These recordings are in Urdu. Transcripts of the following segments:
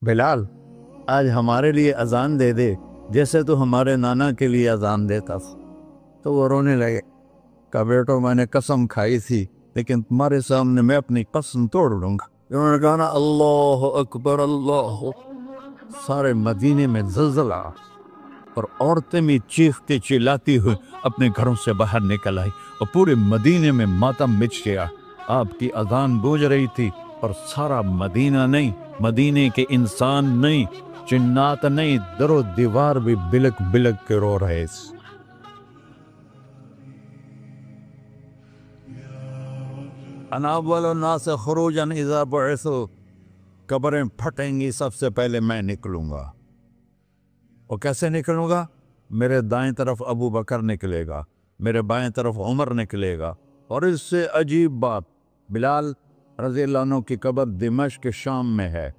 بلال آج ہمارے لیے اذان دے دے جیسے تو ہمارے نانا کے لیے اذان دیتا تھا۔ تو وہ رونے لگے، کہا بیٹو میں نے قسم کھائی تھی لیکن تمہارے سامنے میں اپنی قسم توڑ لوں گا۔ انہوں نے کہا نا اللہ اکبر اللہ، سارے مدینے میں زلزلہ اور عورتیں بھی چیختے چلاتی ہوئے اپنے گھروں سے باہر نکل آئی اور پورے مدینے میں ماتم مچ گیا۔ آپ کی اذان گونج رہی تھی اور سارا مدینہ نہیں، مدینے کے انسان نہیں، جنات نہیں، در و دیوار بھی بلک بلک کے رو رہے تھے۔ انا اول الناس خروجا اذا بعثوا، قبریں پھٹیں گی سب سے پہلے میں نکلوں گا۔ اور کیسے نکلوں گا؟ میرے دائیں طرف ابو بکر نکلے گا، میرے بائیں طرف عمر نکلے گا، اور اس سے عجیب بات، بلال رضی اللہ عنہ کی قبر دمشق شام میں ہے،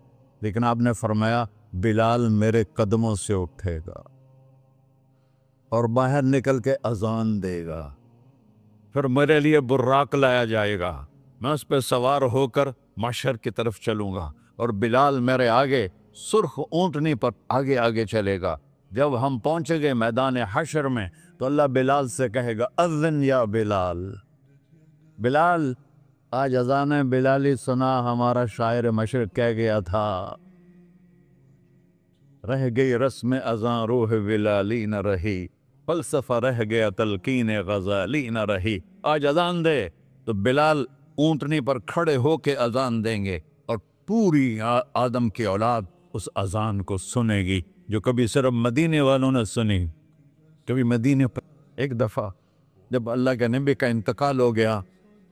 لیکن آپ نے فرمایا بلال میرے قدموں سے اٹھے گا اور باہر نکل کے اذان دے گا، پھر میرے لیے براق لایا جائے گا، میں اس پہ سوار ہو کر محشر کی طرف چلوں گا اور بلال میرے آگے سرخ اونٹنی پر آگے آگے چلے گا۔ جب ہم پہنچے گے میدان حشر میں تو اللہ بلال سے کہے گا اذن یا بلال۔ بلال آج اذان بلالی سنا، ہمارا شاعر مشرق کہہ گیا تھا رہ گئی رسم اذان روح بلالی نہ رہی، فلسفہ رہ گیا تلقین غزالی نہ رہی۔ آج اذان دے تو بلال اونٹنی پر کھڑے ہو کے اذان دیں گے اور پوری آدم کی اولاد اس اذان کو سنے گی جو کبھی صرف مدینے والوں نے سنی۔ کبھی مدینے پر ایک دفعہ جب اللہ کے نبی کا انتقال ہو گیا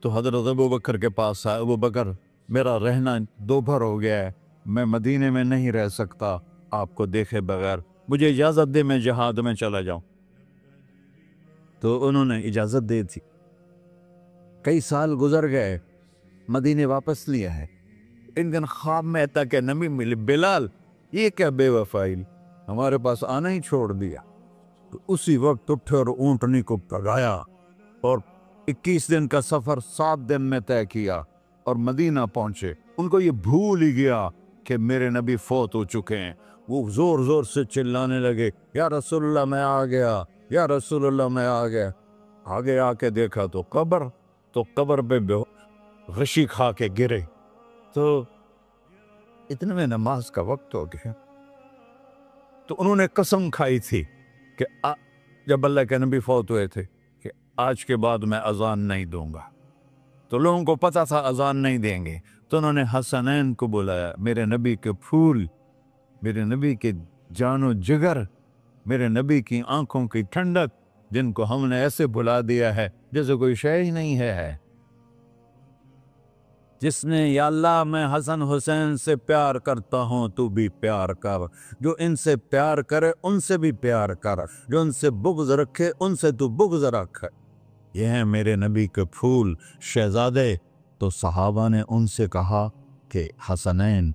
تو حضرت ابو بکر کے پاس آیا، ابو بکر میرا رہنا دوبھر ہو گیا ہے، میں مدینے میں نہیں رہ سکتا آپ کو دیکھے بغیر، مجھے اجازت دے میں جہاد میں چلا جاؤں۔ تو انہوں نے اجازت دے تھی۔ کئی سال گزر گئے، مدینے واپس لیا ہے، ان دن خواب میں تھا کہ نبی ملے، بلال یہ کیا بے وفائی، ہمارے پاس آنا ہی چھوڑ دیا۔ تو اسی وقت اٹھے اور اونٹنی کو پگایا اور 21 دن کا سفر 7 دن میں طے کیا اور مدینہ پہنچے۔ ان کو یہ بھول ہی گیا کہ میرے نبی فوت ہو چکے ہیں۔ وہ زور زور سے چلانے لگے یا رسول اللہ میں آ گیا، یا رسول اللہ میں آ گیا۔ آگے آ کے دیکھا تو قبر پہ غشی کھا کے گرے۔ تو اتنے میں نماز کا وقت ہو گیا۔ تو انہوں نے قسم کھائی تھی کہ جب اللہ کے نبی فوت ہوئے تھے کہ آج کے بعد میں اذان نہیں دوں گا۔ تو لوگوں کو پتا تھا اذان نہیں دیں گے، تو انہوں نے حسنین کو بلایا، میرے نبی کے پھول، میرے نبی کے جان و جگر، میرے نبی کی آنکھوں کی ٹھنڈک، جن کو ہم نے ایسے بلا دیا ہے جیسے کوئی شے ہی نہیں ہے۔ جس نے یا اللہ میں حسن حسین سے پیار کرتا ہوں تو بھی پیار کر، جو ان سے پیار کرے ان سے بھی پیار کر، جو ان سے بغض رکھے ان سے تو بغض رکھ۔ یہ ہیں میرے نبی کے پھول شہزادے۔ تو صحابہ نے ان سے کہا کہ حسنین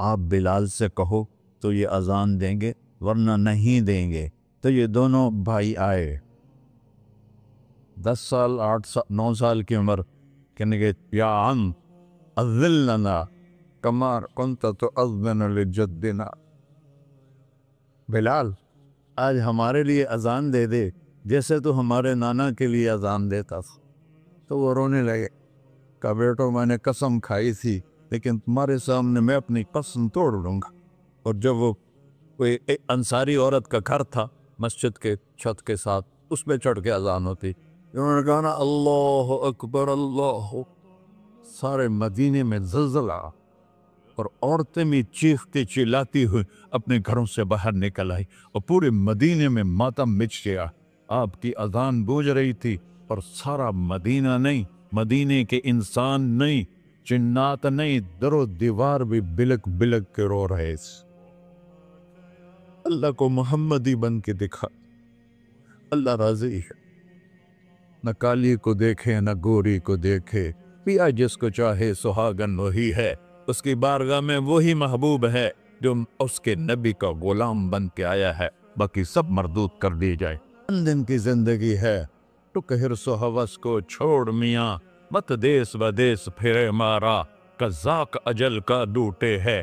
آپ بلال سے کہو تو یہ اذان دیں گے، ورنہ نہیں دیں گے۔ تو یہ دونوں بھائی آئے، 10 سال 8 سال 9 سال کی عمر، کہنے کہ یا عم اذن لنا کما کنت تؤذن لجدنا، بلال آج ہمارے لیے اذان دے دے جیسے تو ہمارے نانا کے لیے اذان دیتا تھا۔ تو وہ رونے لگے، کہا بیٹو میں نے قسم کھائی تھی لیکن تمہارے سامنے میں اپنی قسم توڑ لوں گا۔ اور جب وہ کوئی انصاری عورت کا گھر تھا مسجد کے چھت کے ساتھ، اس پہ چڑھ کے اذان ہوتی، انہوں نے کہا نا اللہ اکبر اللہ، سارے مدینے میں زلزلہ اور عورتیں بھی چیختے چلاتی ہوئے اپنے گھروں سے باہر نکل آئی اور پورے مدینے میں ماتم مچ گیا۔ آپ کی اذان گونج رہی تھی اور سارا مدینہ نہیں، مدینے کے انسان نہیں، جنات نہیں، در و دیوار بھی بلک بلک کے رو رہے تھے۔ اللہ کو محمدی بن کے دکھا، اللہ راضی ہے، نہ کالی کو دیکھے نہ گوری کو دیکھے، پیا جس کو چاہے سہاگن وہی ہے، اس کی بارگاہ میں وہی محبوب ہے جو اس کے نبی کا غلام بن کے آیا ہے، باقی سب مردود کر دی جائے۔ چند دن کی زندگی ہے، ٹک حرص و ہوس کو چھوڑ میاں، مت دیس بدیس پھرے مارا، قزاق اجل کا ڈوٹے ہے،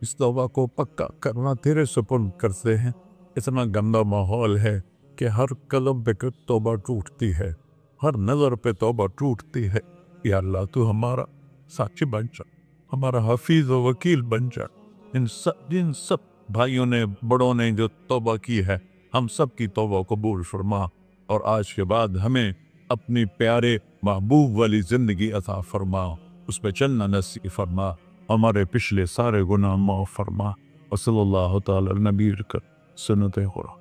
اس توبہ کو پکا کرنا تیرے سپرد کرتے ہیں۔ اتنا گندا ماحول ہے کہ ہر قدم پہ توبہ ٹوٹتی ہے، ہر نظر پہ توبہ ٹوٹتی ہے۔ یا اللہ تو ہمارا ساتھی بن جا، ہمارا حفیظ و وکیل بن جا۔ جن سب بھائیوں نے بڑوں نے جو توبہ کی ہے، ہم سب کی توبہ قبول فرما، اور آج کے بعد ہمیں اپنی پیارے محبوب والی زندگی عطا فرما، اس پہ چلنا نصیب فرما، ہمارے پچھلے سارے گناہ معاف فرما۔ وصلی اللہ تعالی نبی کا سنت خدا۔